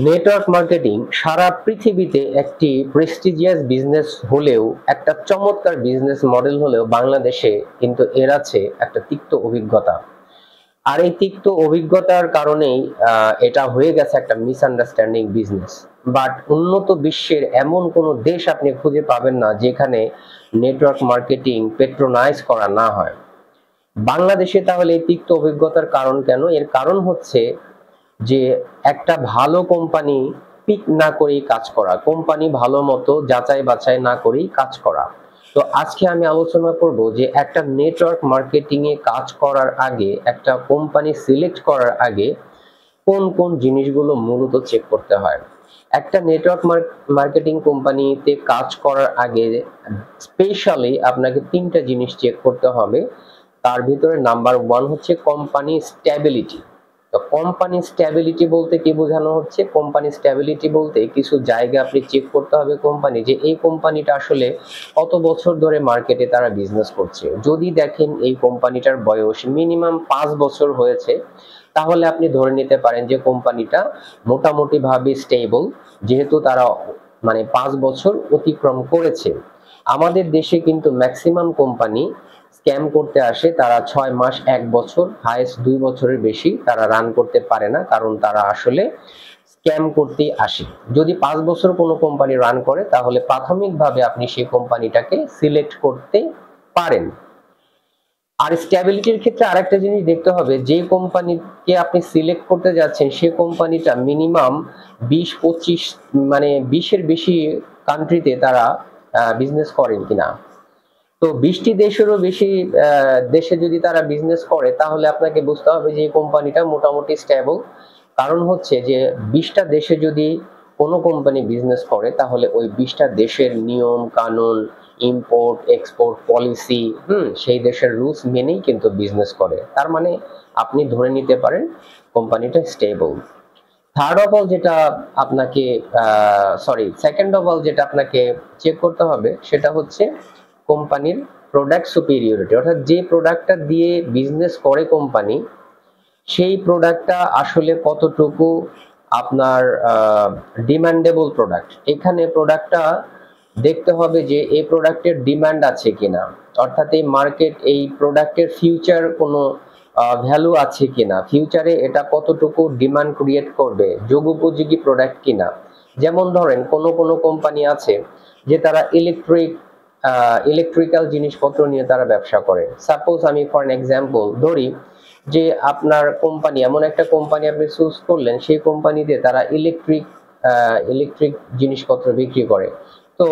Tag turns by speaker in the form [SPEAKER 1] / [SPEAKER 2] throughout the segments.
[SPEAKER 1] Network marketing সারা পৃথিবীতে একটি prestigious business হলেও, একটা চমৎকার বিজনেস মডেল হলেও, বাংলাদেশে কিন্তু এর আছে একটা তিক্ত অভিজ্ঞতা। আর এই তিক্ত অভিজ্ঞতার কারণেই এটা হয়ে গেছে একটা মিসআন্ডারস্ট্যান্ডিং বিজনেস। বাট উন্নত বিশ্বের এমন কোনো দেশ আপনি খুঁজে পাবেন না যেখানে নেটওয়ার্ক মার্কেটিং পেট্রোনাইজ করা না হয়। বাংলাদেশে তাহলে এই তিক্ত অভিজ্ঞতার কারণ কেন? এর কারণ হচ্ছে যে একটা ভালো কোম্পানি পিক না করেই কাজ করা, কোম্পানি ভালো মতো যাচাই বাছাই না করেই কাজ করা। তো আজকে আমি আলোচনা করব যে একটা নেটওয়ার্ক মার্কেটিং এ কাজ করার আগে, একটা কোম্পানি সিলেক্ট করার আগে কোন কোন জিনিসগুলো মূলত চেক করতে হয়। একটা নেটওয়ার্ক মার্কেটিং কোম্পানিতে কাজ করার আগে স্পেশালি আপনাকে তিনটা জিনিস চেক করতে হবে। তার ভিতরে নাম্বার 1 হচ্ছে কোম্পানি স্ট্যাবিলিটি। তো কোম্পানি স্ট্যাবিলিটি বলতে কি বোঝানো হচ্ছে? কোম্পানি স্ট্যাবিলিটি বলতে কিছু জায়গা আপনি চেক করতে হবে কোম্পানি, যে এই কোম্পানিটা আসলে কত বছর ধরে মার্কেটে তারা বিজনেস করছে। যদি দেখেন এই কোম্পানিটার বয়স মিনিমাম 5 বছর হয়েছে, তাহলে আপনি ধরে নিতে পারেন যে কোম্পানিটা মোটামুটি ভাবে স্টেবল, যেহেতু তারা মানে 5 বছর অতিক্রম করেছে। আমাদের দেশে কিন্তু ম্যাক্সিমাম কোম্পানি স্ক্যাম করতে আসে, তারা 6 মাস 1 বছর হাইয়েস্ট 2 বছরের বেশি তারা রান করতে পারে না, কারণ তারা আসলে স্ক্যাম করতেই আসে। যদি 5 বছর কোনো কোম্পানি রান করে তাহলে প্রাথমিকভাবে আপনি সেই কোম্পানিটাকে সিলেক্ট করতে পারেন। আর স্ট্যাবিলিটির ক্ষেত্রে আরেকটা জিনিস দেখতে হবে, যে কোম্পানিকে আপনি সিলেক্ট করতে যাচ্ছেন সে কোম্পানিটা মিনিমাম 20-25 মানে 20 এর বেশি কান্ট্রিতে তারা বিজনেস করেন কিনা। তো 20টি দেশেরও বেশি দেশে যদি তারা বিজনেস করে তাহলে আপনাকে বুঝতে হবে যে এই কোম্পানিটা মোটামুটি স্টেবল। কারণ হচ্ছে যে 20টা দেশে যদি কোনো কোম্পানি বিজনেস করে তাহলে ওই 20টা দেশের নিয়ম কানুন, ইম্পোর্ট এক্সপোর্ট পলিসি, সেই দেশের রুলস মেনেই কিন্তু বিজনেস করে। তার মানে আপনি ধরে নিতে পারেন কোম্পানিটা স্টেবল। থার্ড অফ অল যেটা আপনাকে সেকেন্ড অফ অল যেটা আপনাকে চেক করতে হবে সেটা হচ্ছে কোম্পানির প্রোডাক্ট সুপিরিয়রিটি। অর্থাৎ যে প্রোডাক্টটা দিয়ে বিজনেস করে কোম্পানি, সেই প্রোডাক্টটা আসলে কতটুকু আপনার ডিমান্ডেবল প্রোডাক্ট। এখানে প্রোডাক্টটা দেখতে হবে যে এই প্রোডাক্টের ডিমান্ড আছে কিনা, অর্থাৎ এই মার্কেট এই প্রোডাক্টের ফিউচার কোনো ভ্যালু আছে কিনা, ফিউচারে এটা কতটুকু ডিমান্ড ক্রিয়েট করবে, যোগোপযোগী প্রোডাক্ট কিনা। যেমন ধরেন কোনো কোনো কোম্পানি আছে যে তারা ইলেকট্রিক্যাল জিনিসপত্র নিয়ে তারা ব্যবসা করে। সাপোজ আমি ফর এন এক্সাম্পল ধরি যে আপনার কোম্পানি, এমন একটা কোম্পানি আপনি চুজ করলেন, সেই কোম্পানিতে তারা ইলেকট্রিক জিনিসপত্র বিক্রি করে। তো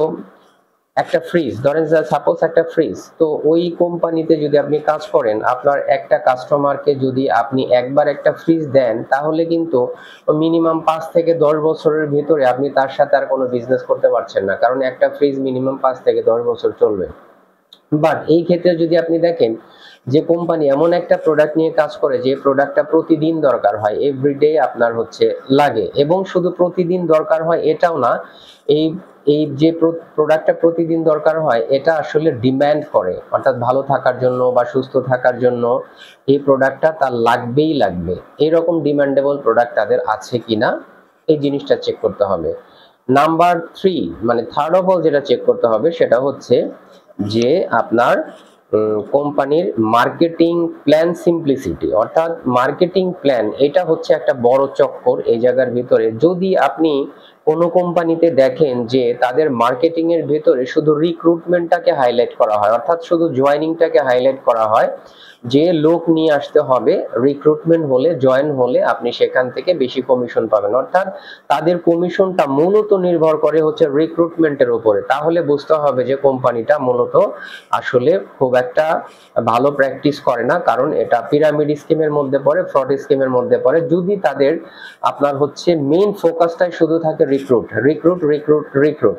[SPEAKER 1] একটা ফ্রিজ ধরেন, সাপোজ একটা ফ্রিজ, তো ওই কোম্পানিতে যদি আপনি কাজ করেন, আপনার একটা কাস্টমারকে যদি আপনি একবার একটা ফ্রিজ দেন তাহলে কিন্তু মিনিমাম 5 থেকে 10 বছরের ভিতরে আপনি তার সাথে আর কোনো বিজনেস করতে পারছেন না, কারণ একটা ফ্রিজ মিনিমাম 5 থেকে 10 বছর চলবে। বাট এই ক্ষেত্রে যদি আপনি দেখেন যে কোম্পানি এমন একটা প্রোডাক্ট নিয়ে কাজ করে যে প্রোডাক্টটা প্রতিদিন দরকার হয়, এভরিডে আপনার হচ্ছে লাগে, এবং শুধু প্রতিদিন দরকার হয় এটাও না, এই এই যে প্রোডাক্টটা প্রতিদিন দরকার হয় এটা আসলে ডিমান্ড করে, অর্থাৎ ভালো থাকার জন্য বা সুস্থ থাকার জন্য এই প্রোডাক্টটা তার লাগবেই লাগবে, এরকম ডিমান্ডেবল প্রোডাক্ট তাদের আছে কিনা এই জিনিসটা চেক করতে হবে। নাম্বার 3 মানে থার্ড অফ অল যেটা চেক করতে হবে সেটা হচ্ছে যে আপনার কোম্পানির মার্কেটিং প্ল্যান সিম্পলিসিটি। অর্থাৎ মার্কেটিং প্ল্যান এটা হচ্ছে একটা বড় চক্কর এই জায়গার ভিতরে। যদি আপনি কোনো কোম্পানিতে দেখেন যে তাদের মার্কেটিং এর ভিতরে শুধু রিক্রুটমেন্টটাকে হাইলাইট করা হয়, অর্থাৎ শুধু জয়েনিংটাকে হাইলাইট করা হয়, যে লোক নিয়ে আসতে হবে, রিক্রুটমেন্ট হলে জয়েন হলে আপনি সেখান থেকে বেশি কমিশন পাবেন, অর্থাৎ তাদের কমিশনটা মূলত নির্ভর করে হচ্ছে রিক্রুটমেন্টের উপরে, তাহলে বুঝতে হবে যে কোম্পানিটা মূলত আসলে খুব একটা ভালো প্র্যাকটিস করে না, কারণ এটা পিরামিড স্কিমের মধ্যে পড়ে, ফ্রড স্কিমের মধ্যে পড়ে। যদি তাদের আপনার হচ্ছে মেইন ফোকাসটাই শুধু থাকে রিক্রুট রিক্রুট রিক্রুট রিক্রুট,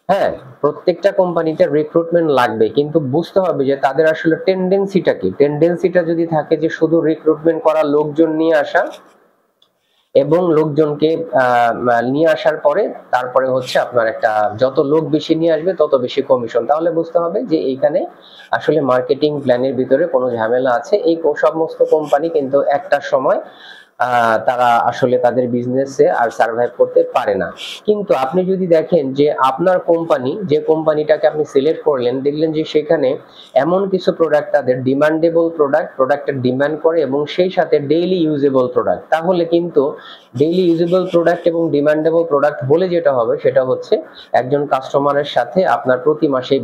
[SPEAKER 1] হ্যাঁ প্রত্যেকটা কোম্পানিতে রিক্রুটমেন্ট লাগবে, কিন্তু বুঝতে হবে যে তাদের আসলে টেন্ডেন্সিটা কি। টেন্ডেন্সিটা যদি থাকে যে শুধু রিক্রুটমেন্ট করা, লোকজন নিয়ে আসা, এবং লোকজনকে নিয়ে আসার পরে তারপরে হচ্ছে আপনার একটা যত লোক বেশি নিয়ে আসবে তত বেশি কমিশন, তাহলে বুঝতে হবে যে এইখানে আসলে মার্কেটিং প্ল্যানের ভিতরে কোনো ঝামেলা আছে। এই সমস্ত কোম্পানি কিন্তু একটা সময় তারা আসলে তাদের বিজনেসে আর সার্ভাইভ করতে পারে না। কিন্তু আপনি যদি দেখেন যে আপনার কোম্পানি, যে কোম্পানিটাকে আপনি সিলেক্ট করলেন, দেখলেন যে সেখানে এমন কিছু প্রোডাক্ট, তাদের ডিমান্ডেবল প্রোডাক্টের ডিমান্ড করে এবং সেই সাথে ডেইলি ইউজেবল প্রোডাক্ট, তাহলে কিন্তু ডেইলি ইউজেবল প্রোডাক্ট এবং ডিমান্ডেবল প্রোডাক্ট হলে যেটা হবে সেটা হচ্ছে একজন কাস্টমারের সাথে আপনার প্রতি মাসে